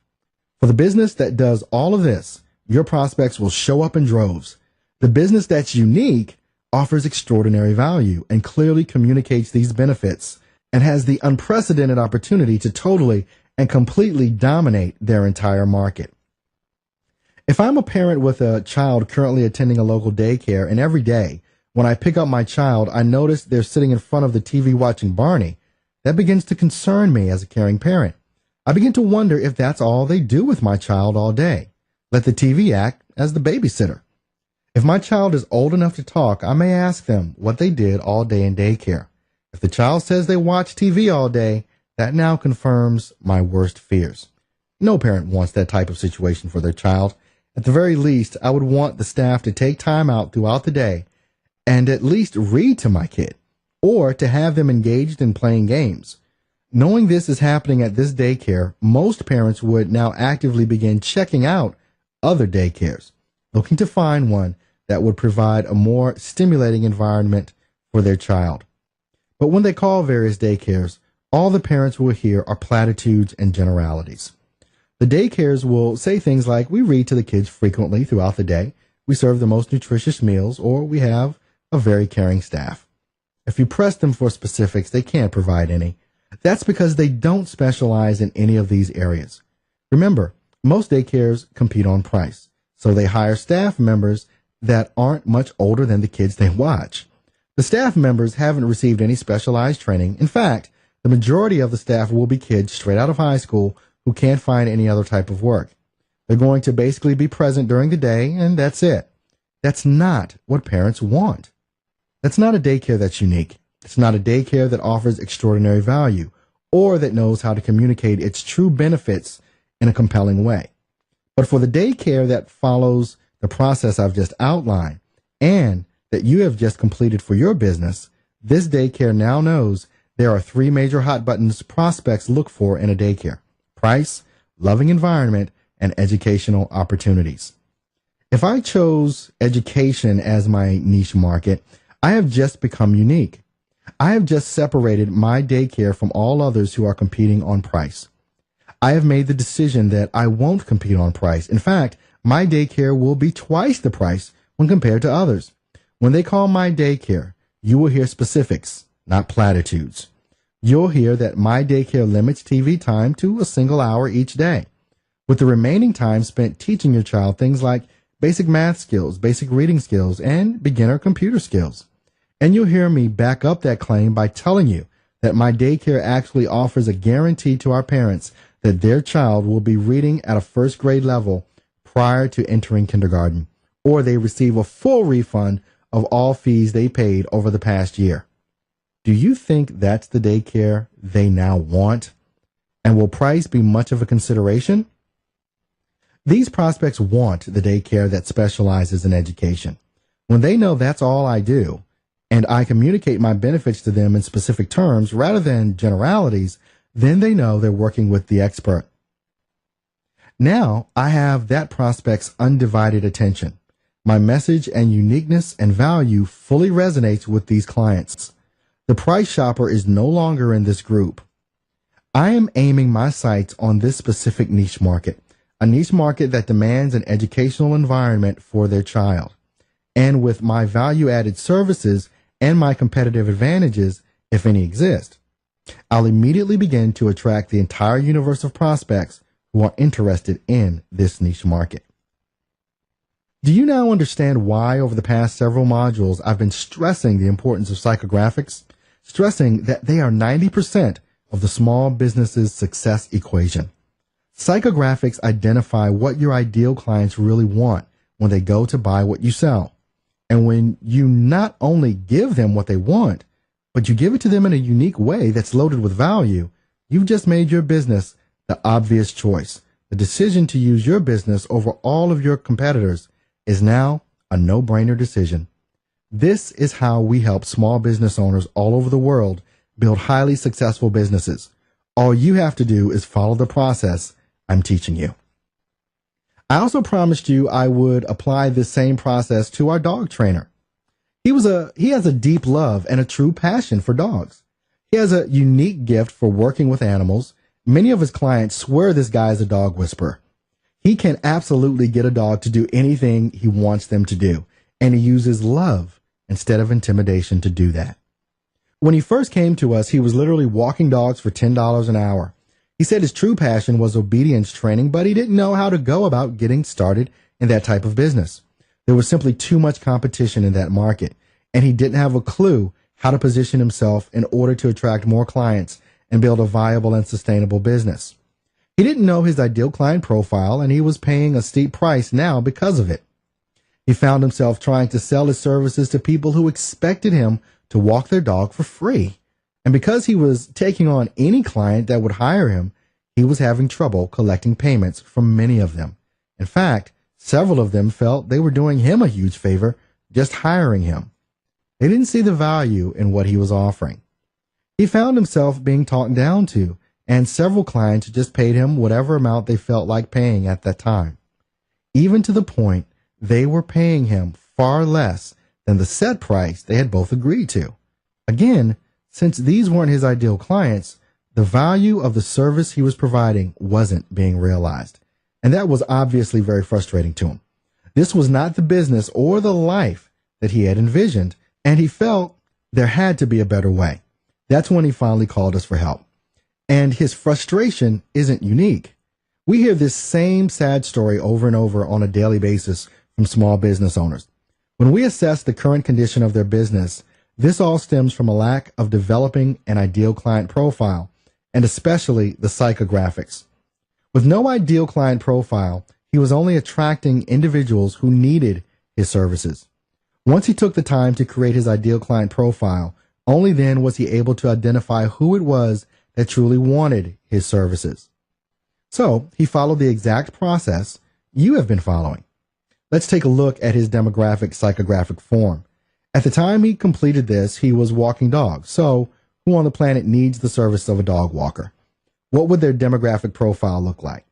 For the business that does all of this, your prospects will show up in droves. The business that's unique offers extraordinary value and clearly communicates these benefits and has the unprecedented opportunity to totally and completely dominate their entire market. If I'm a parent with a child currently attending a local daycare, and every day when I pick up my child, I notice they're sitting in front of the TV watching Barney, that begins to concern me as a caring parent. I begin to wonder if that's all they do with my child all day. Let the TV act as the babysitter. If my child is old enough to talk, I may ask them what they did all day in daycare. If the child says they watch TV all day, that now confirms my worst fears. No parent wants that type of situation for their child. At the very least, I would want the staff to take time out throughout the day and at least read to my kid, or to have them engaged in playing games. Knowing this is happening at this daycare, most parents would now actively begin checking out other daycares, looking to find one that would provide a more stimulating environment for their child. But when they call various daycares, all the parents will hear are platitudes and generalities. The daycares will say things like, we read to the kids frequently throughout the day, we serve the most nutritious meals, or we have a very caring staff. If you press them for specifics, they can't provide any. That's because they don't specialize in any of these areas. Remember, most daycares compete on price, so they hire staff members that aren't much older than the kids they watch. The staff members haven't received any specialized training. In fact, the majority of the staff will be kids straight out of high school who can't find any other type of work. They're going to basically be present during the day, and that's it. That's not what parents want. That's not a daycare that's unique. It's not a daycare that offers extraordinary value or that knows how to communicate its true benefits in a compelling way. But for the daycare that follows the process I've just outlined and that you have just completed for your business, this daycare now knows there are three major hot buttons prospects look for in a daycare: price, loving environment, and educational opportunities. If I chose education as my niche market, I have just become unique. I have just separated my daycare from all others who are competing on price. I have made the decision that I won't compete on price. In fact, my daycare will be twice the price when compared to others. When they call my daycare, you will hear specifics, not platitudes. You'll hear that my daycare limits TV time to a single hour each day, with the remaining time spent teaching your child things like basic math skills, basic reading skills, and beginner computer skills. And you'll hear me back up that claim by telling you that my daycare actually offers a guarantee to our parents that their child will be reading at a first grade level prior to entering kindergarten, or they receive a full refund of all fees they paid over the past year. Do you think that's the daycare they now want? And will price be much of a consideration? These prospects want the daycare that specializes in education. When they know that's all I do, and I communicate my benefits to them in specific terms rather than generalities, then they know they're working with the expert. Now I have that prospect's undivided attention. My message and uniqueness and value fully resonates with these clients. The price shopper is no longer in this group. I am aiming my sights on this specific niche market, a niche market that demands an educational environment for their child. And with my value-added services and my competitive advantages, if any exist, I'll immediately begin to attract the entire universe of prospects who are interested in this niche market. Do you now understand why over the past several modules I've been stressing the importance of psychographics, stressing that they are 90% of the small business's success equation? Psychographics identify what your ideal clients really want when they go to buy what you sell. And when you not only give them what they want, but you give it to them in a unique way that's loaded with value, you've just made your business the obvious choice. The decision to use your business over all of your competitors is now a no-brainer decision. This is how we help small business owners all over the world build highly successful businesses. All you have to do is follow the process I'm teaching you. I also promised you I would apply this same process to our dog trainer. He has a deep love and a true passion for dogs. He has a unique gift for working with animals. Many of his clients swear this guy is a dog whisperer. He can absolutely get a dog to do anything he wants them to do, and he uses love instead of intimidation to do that. When he first came to us, he was literally walking dogs for $10 an hour. He said his true passion was obedience training, but he didn't know how to go about getting started in that type of business. There was simply too much competition in that market, and he didn't have a clue how to position himself in order to attract more clients and build a viable and sustainable business. He didn't know his ideal client profile, and he was paying a steep price now because of it. He found himself trying to sell his services to people who expected him to walk their dog for free. And because he was taking on any client that would hire him, he was having trouble collecting payments from many of them. In fact, several of them felt they were doing him a huge favor just hiring him. They didn't see the value in what he was offering. He found himself being talked down to, and several clients just paid him whatever amount they felt like paying at that time, even to the point they were paying him far less than the set price they had both agreed to. Again, since these weren't his ideal clients, the value of the service he was providing wasn't being realized, and that was obviously very frustrating to him. This was not the business or the life that he had envisioned, and he felt there had to be a better way. That's when he finally called us for help. And his frustration isn't unique. We hear this same sad story over and over on a daily basis from small business owners. When we assess the current condition of their business, this all stems from a lack of developing an ideal client profile, and especially the psychographics. With no ideal client profile, he was only attracting individuals who needed his services. Once he took the time to create his ideal client profile, only then was he able to identify who it was that truly wanted his services. So he followed the exact process you have been following. Let's take a look at his demographic psychographic form. At the time he completed this, he was walking dogs. So who on the planet needs the service of a dog walker? What would their demographic profile look like?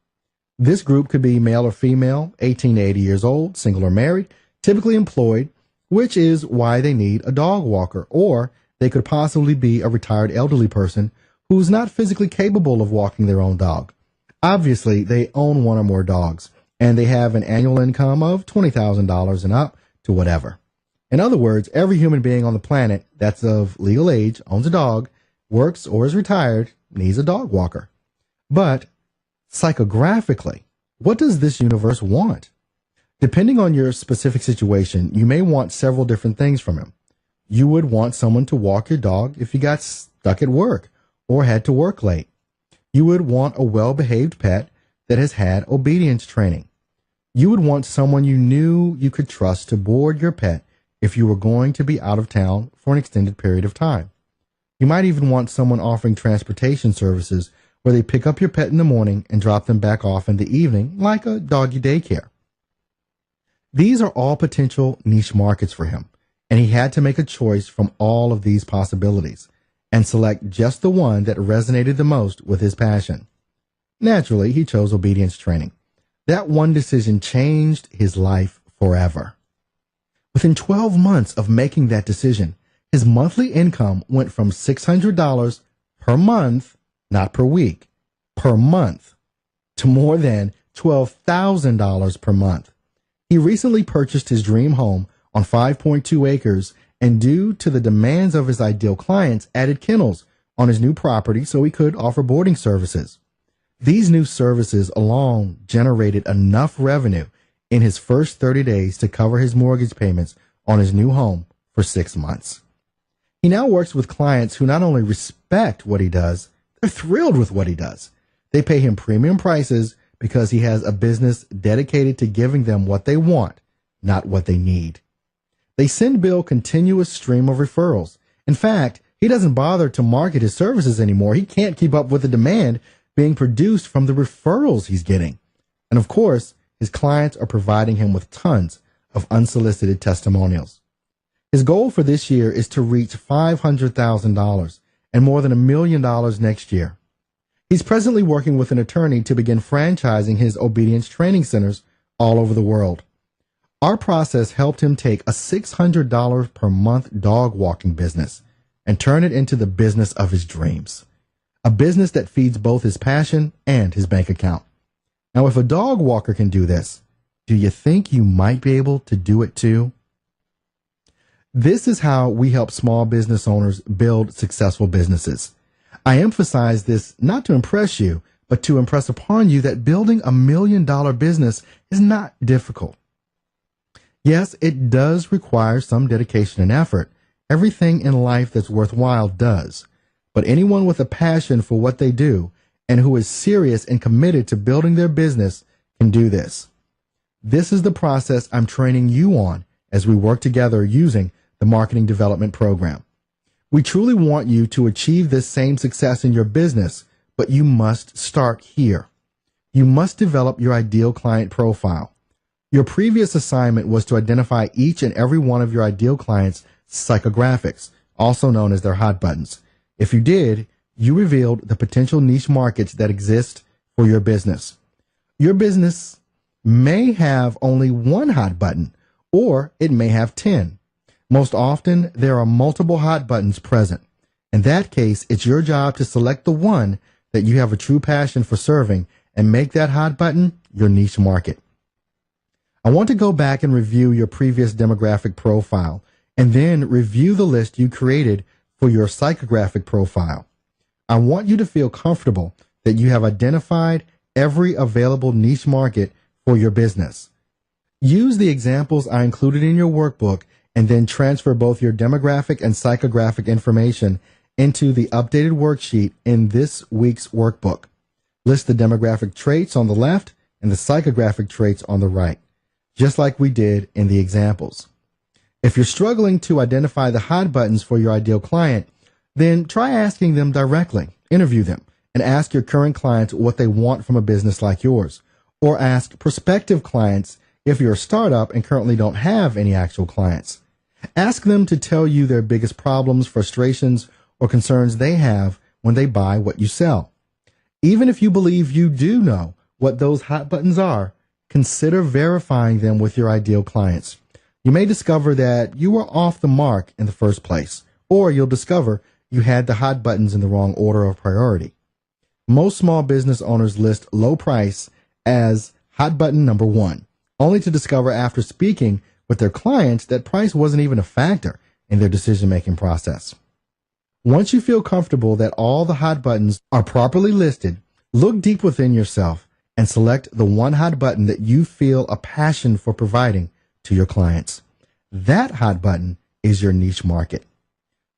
This group could be male or female, 18 to 80 years old, single or married, typically employed, which is why they need a dog walker, or they could possibly be a retired elderly person who's not physically capable of walking their own dog. Obviously, they own one or more dogs, and they have an annual income of $20,000 and up to whatever. In other words, every human being on the planet that's of legal age, owns a dog, works or is retired, needs a dog walker. But psychographically, what does this universe want? Depending on your specific situation, you may want several different things from him. You would want someone to walk your dog if you got stuck at work or had to work late. You would want a well-behaved pet that has had obedience training. You would want someone you knew you could trust to board your pet if you were going to be out of town for an extended period of time. You might even want someone offering transportation services where they pick up your pet in the morning and drop them back off in the evening, like a doggy daycare. These are all potential niche markets for him, and he had to make a choice from all of these possibilities and select just the one that resonated the most with his passion. Naturally, he chose obedience training. That one decision changed his life forever. Within 12 months of making that decision, his monthly income went from $600 per month, not per week, per month, to more than $12,000 per month. He recently purchased his dream home on 5.2 acres and, due to the demands of his ideal clients, added kennels on his new property so he could offer boarding services. These new services alone generated enough revenue in his first 30 days to cover his mortgage payments on his new home for 6 months. He now works with clients who not only respect what he does, they're thrilled with what he does. They pay him premium prices because he has a business dedicated to giving them what they want, not what they need. They send Bill a continuous stream of referrals. In fact, he doesn't bother to market his services anymore. He can't keep up with the demand being produced from the referrals he's getting. And of course, his clients are providing him with tons of unsolicited testimonials. His goal for this year is to reach $500,000 and more than $1 million next year. He's presently working with an attorney to begin franchising his obedience training centers all over the world. Our process helped him take a $600 per month dog walking business and turn it into the business of his dreams, a business that feeds both his passion and his bank account. Now, if a dog walker can do this, do you think you might be able to do it too? This is how we help small business owners build successful businesses. I emphasize this not to impress you, but to impress upon you that building $1 million business is not difficult. Yes, it does require some dedication and effort. Everything in life that's worthwhile does. But anyone with a passion for what they do and who is serious and committed to building their business can do this. This is the process I'm training you on as we work together using the Marketing Development Program. We truly want you to achieve this same success in your business, but you must start here. You must develop your ideal client profile. Your previous assignment was to identify each and every one of your ideal clients' psychographics, also known as their hot buttons. If you did, you revealed the potential niche markets that exist for your business. Your business may have only one hot button, or it may have 10. Most often, there are multiple hot buttons present. In that case, it's your job to select the one that you have a true passion for serving and make that hot button your niche market. I want to go back and review your previous demographic profile and then review the list you created for your psychographic profile. I want you to feel comfortable that you have identified every available niche market for your business. Use the examples I included in your workbook and then transfer both your demographic and psychographic information into the updated worksheet in this week's workbook. List the demographic traits on the left and the psychographic traits on the right, just like we did in the examples. If you're struggling to identify the hot buttons for your ideal client, then try asking them directly. Interview them and ask your current clients what they want from a business like yours, or ask prospective clients if you're a startup and currently don't have any actual clients. Ask them to tell you their biggest problems, frustrations, or concerns they have when they buy what you sell. Even if you believe you do know what those hot buttons are, consider verifying them with your ideal clients. You may discover that you were off the mark in the first place, or you'll discover you had the hot buttons in the wrong order of priority. Most small business owners list low price as hot button number 1, only to discover after speaking with their clients that price wasn't even a factor in their decision-making process. Once you feel comfortable that all the hot buttons are properly listed, look deep within yourself and select the one hot button that you feel a passion for providing to your clients. That hot button is your niche market.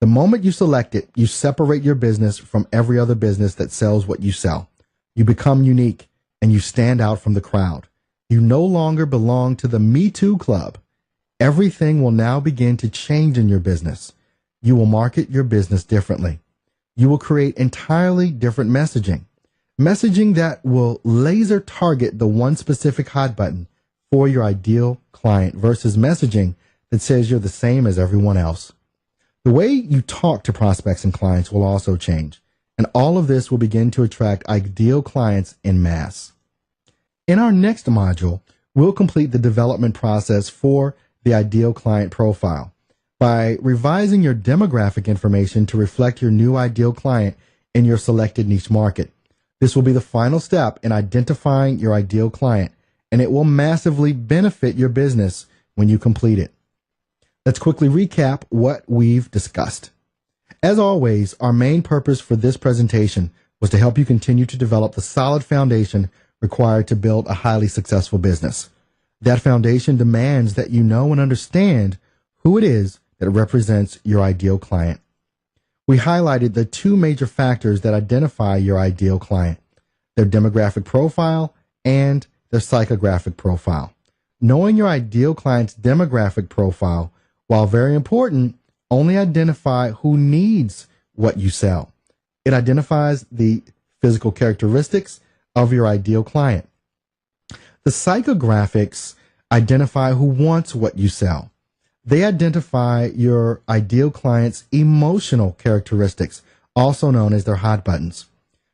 The moment you select it, you separate your business from every other business that sells what you sell. You become unique and you stand out from the crowd. You no longer belong to the Me Too Club. Everything will now begin to change in your business. You will market your business differently. You will create entirely different messaging. Messaging that will laser target the one specific hot button for your ideal client versus messaging that says you're the same as everyone else. The way you talk to prospects and clients will also change, and all of this will begin to attract ideal clients en masse. In our next module, we'll complete the development process for the ideal client profile by revising your demographic information to reflect your new ideal client in your selected niche market. This will be the final step in identifying your ideal client, and it will massively benefit your business when you complete it. Let's quickly recap what we've discussed. As always, our main purpose for this presentation was to help you continue to develop the solid foundation required to build a highly successful business. That foundation demands that you know and understand who it is that represents your ideal client. We highlighted the two major factors that identify your ideal client: their demographic profile and their psychographic profile. Knowing your ideal client's demographic profile, while very important, only identify who needs what you sell. It identifies the physical characteristics of your ideal client. The psychographics identify who wants what you sell. They identify your ideal client's emotional characteristics, also known as their hot buttons.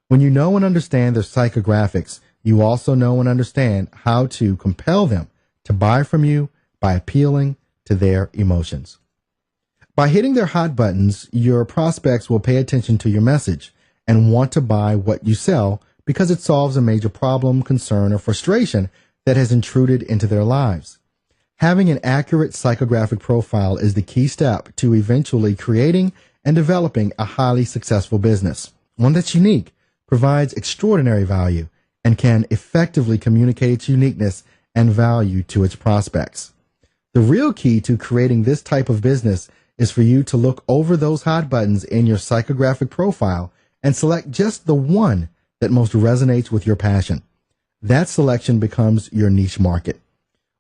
When you know and understand their psychographics, you also know and understand how to compel them to buy from you by appealing to their emotions. By hitting their hot buttons, your prospects will pay attention to your message and want to buy what you sell because it solves a major problem, concern, or frustration that has intruded into their lives. Having an accurate psychographic profile is the key step to eventually creating and developing a highly successful business, one that's unique, provides extraordinary value, and can effectively communicate its uniqueness and value to its prospects. The real key to creating this type of business is for you to look over those hot buttons in your psychographic profile and select just the one that most resonates with your passion. That selection becomes your niche market.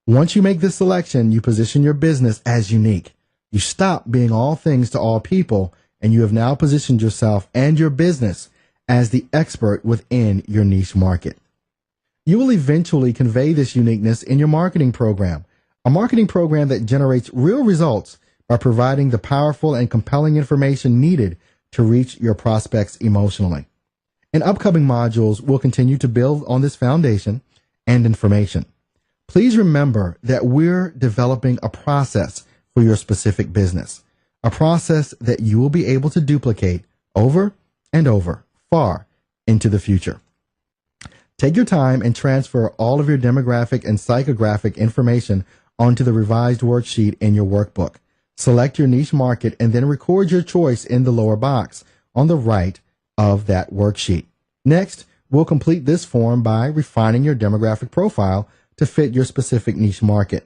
Once you make this selection, you position your business as unique. You stop being all things to all people, and you have now positioned yourself and your business as the expert within your niche market. You will eventually convey this uniqueness in your marketing program, a marketing program that generates real results by providing the powerful and compelling information needed to reach your prospects emotionally. In upcoming modules, we'll continue to build on this foundation and information. Please remember that we're developing a process for your specific business, a process that you will be able to duplicate over and over, far into the future. Take your time and transfer all of your demographic and psychographic information onto the revised worksheet in your workbook. Select your niche market and then record your choice in the lower box on the right of that worksheet. Next, we'll complete this form by refining your demographic profile to fit your specific niche market.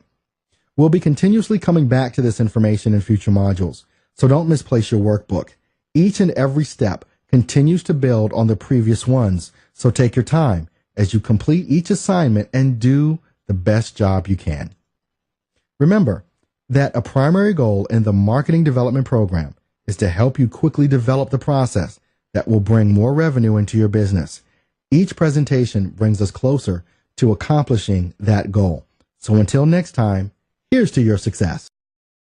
We'll be continuously coming back to this information in future modules, so don't misplace your workbook. Each and every step continues to build on the previous ones, so take your time as you complete each assignment and do the best job you can. Remember that a primary goal in the marketing development program is to help you quickly develop the process that will bring more revenue into your business. Each presentation brings us closer to accomplishing that goal. So until next time, here's to your success.